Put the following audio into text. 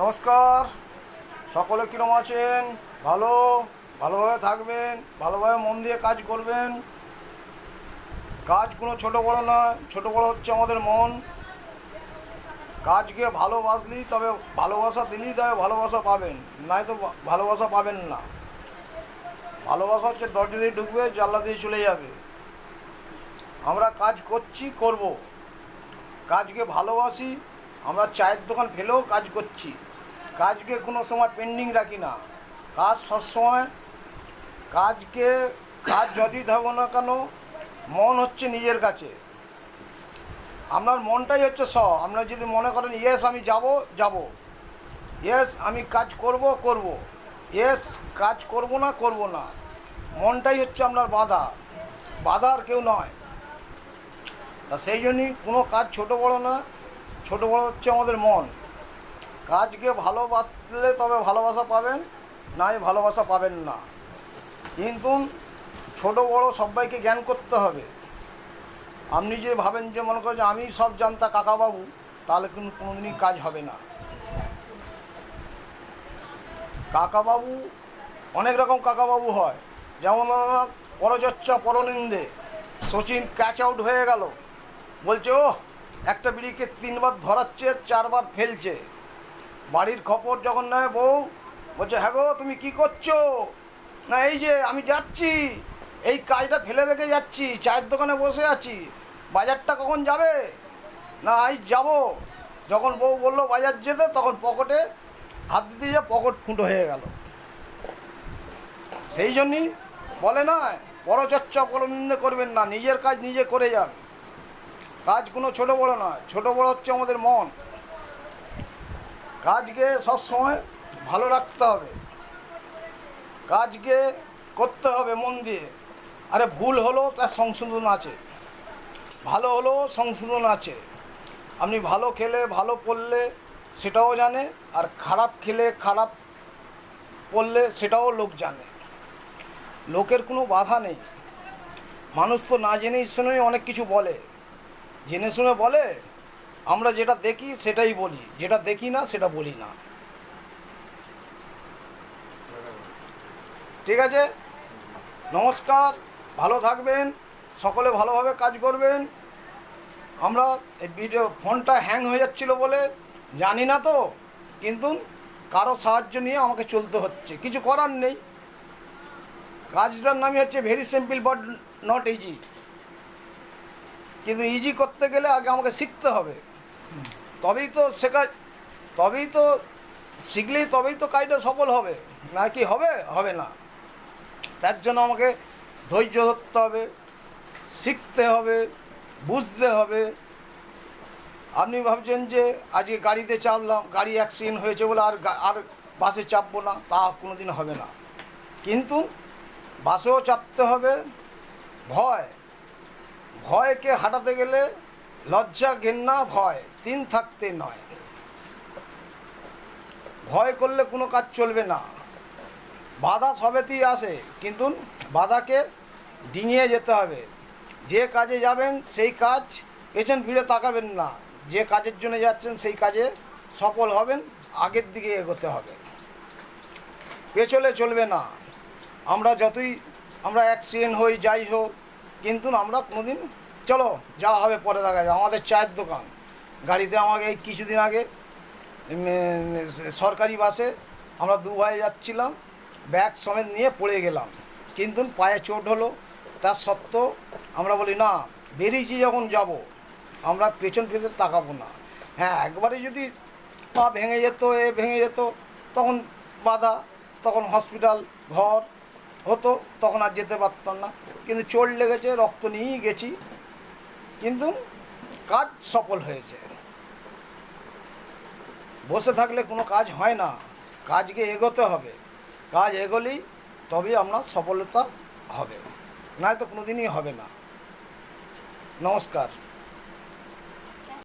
নমস্কার। সকলে কীরকম আছেন? ভালোভাবে থাকবেন, ভালোভাবে মন দিয়ে কাজ করবেন। কাজ কোনো ছোটো বড়ো নয়, ছোটো বড়ো হচ্ছে আমাদের মন। কাজকে ভালোবাসলেই তবে ভালোবাসা দিলেই তবে ভালোবাসা পাবেন, নাই তো ভালোবাসা পাবেন না। ভালোবাসা হচ্ছে দরজা দিয়ে ঢুকবে, জানলা দিয়ে চলে যাবে। আমরা কাজ করছি, করব। কাজকে ভালোবাসি। আমরা চায়ের দোকান ফেলেও কাজ করছি। কাজকে কোনো সময় পেন্ডিং রাখি না। কাজ সবসময় কাজ যতই থাকো না কেন, মন হচ্ছে নিজের কাছে। আপনার মনটাই হচ্ছে সব। আপনার যদি মনে করেন ইয়েস আমি যাব, ইয়েস আমি কাজ করব, ইয়েস কাজ করব না, মনটাই হচ্ছে আপনার বাধা আর কেউ নয়। তা সেই জন্যই কোনো কাজ ছোটো বড়ো না, ছোটো বড়ো হচ্ছে আমাদের মন। কাজকে ভালোবাসলে তবে ভালোবাসা পাবেন, নাই ভালোবাসা পাবেন না। কিন্তু ছোটো বড়ো সবাইকে জ্ঞান করতে হবে। আপনি যে ভাবেন যে মনে করেন যে আমি সব জানতা কাকাবাবু, তাহলে কিন্তু কোনোদিনই কাজ হবে না। কাকাবাবু অনেক রকম কাকাবাবু হয়। যেমন পরচর্চা পরনিন্দে। সচিন ক্যাচ আউট হয়ে গেল, বলছে ও একটা বিড়িকে 3বার ধরাচ্ছে, 4বার ফেলছে। বাড়ির খবর যখন নেয় বউ, বলছে হ্যাঁ গো তুমি কী করছো? না এই যে আমি যাচ্ছি, এই কাজটা ফেলে রেখে যাচ্ছি, চায়ের দোকানে বসে আছি, বাজারটা কখন যাবে? না আজ যাব। যখন বউ বললো বাজার যেতে, তখন পকেটে হাত দিতে যা পকেট ফুটো হয়ে গেল। সেই জন্যই বলে না, পরচর্চা পরনিন্দে করবেন না, নিজের কাজ নিজে করে যান। কাজ কোনো ছোটো বড়ো নয়, ছোটো বড়ো হচ্ছে আমাদের মন। কাজকে সবসময় ভালো রাখতে হবে, কাজকে করতে হবে মন দিয়ে। আরে ভুল হলো তার সংশোধন আছে, ভালো হলো সংশোধন আছে। আপনি ভালো খেলে ভালো পড়লে সেটাও জানে, আর খারাপ খেলে খারাপ পড়লে সেটাও লোক জানে। লোকের কোনো বাধা নেই। মানুষ তো না জেনেই শুনেই অনেক কিছু বলে, জেনে শুনে বলে। আমরা যেটা দেখি সেটাই বলি, যেটা দেখি না সেটা বলি না। ঠিক আছে, নমস্কার। ভালো থাকবেন, সকলে ভালোভাবে কাজ করবেন। আমরা এই ফোনটা হ্যাং হয়ে যাচ্ছিলো বলে জানি না তো, কিন্তু কারো সাহায্য নিয়ে আমাকে চলতে হচ্ছে, কিছু করার নেই। কাজটার নামই হচ্ছে very simple but not easy. কিন্তু ইজি করতে গেলে আগে আমাকে শিখতে হবে, তবেই তো শিখলেই তবেই তো কাজটা সফল হবে, না কি হবে না। তার জন্য আমাকে ধৈর্য ধরতে হবে, শিখতে হবে, বুঝতে হবে। আপনি ভাবছেন যে আজকে গাড়িতে চাপলাম, গাড়ি অ্যাক্সিডেন্ট হয়েছে বলে আর বাসে চাপবো না, তা কোনো দিন হবে না। কিন্তু বাসেও চাপতে হবে। ভয়কে হাঁটাতে গেলে লজ্জা ঘেন্না ভয় 3 থাকতে নয়। ভয় করলে কোনো কাজ চলবে না। বাধা সবেতেই আসে, কিন্তু বাধাকে ডিঙিয়ে যেতে হবে। যে কাজে যাবেন সেই কাজ পেছন ফিরে তাকাবেন না। যে কাজের জন্য যাচ্ছেন সেই কাজে সফল হবেন, আগের দিকে এগোতে হবে, পেছলে চলবে না। আমরা অ্যাক্সিডেন্ট হই যাই হোক, কিন্তু আমরা কোনোদিন চলো যা হবে পরে দেখা যায়। আমাদের চায়ের দোকান, গাড়িতে আমাকে এই কিছুদিন আগে সরকারি বাসে আমরা 2 ভাই যাচ্ছিলাম, ব্যাগ সমেত নিয়ে পড়ে গেলাম, কিন্তু পায়ে চোট হলো। তার সত্ত্বেও আমরা বলি না, বেরিয়েছি যখন যাব, আমরা পেছন ফিরে তাকাবো না। হ্যাঁ, একবারে যদি পা ভেঙে যেত, ভেঙে যেত, তখন বাধা, তখন হসপিটাল ঘর হতো, তখন আর যেতে পারতাম না। কিন্তু চোট লেগেছে, রক্ত নিয়েই গেছি, কিন্তু কাজ সফল হয়েছে। বসে থাকলে কোনো কাজ হয় না, কাজকে এগোতে হবে। কাজ এগোলেই তবেই আপনার সফলতা হবে, নয়তো কোনো দিনই হবে না। নমস্কার।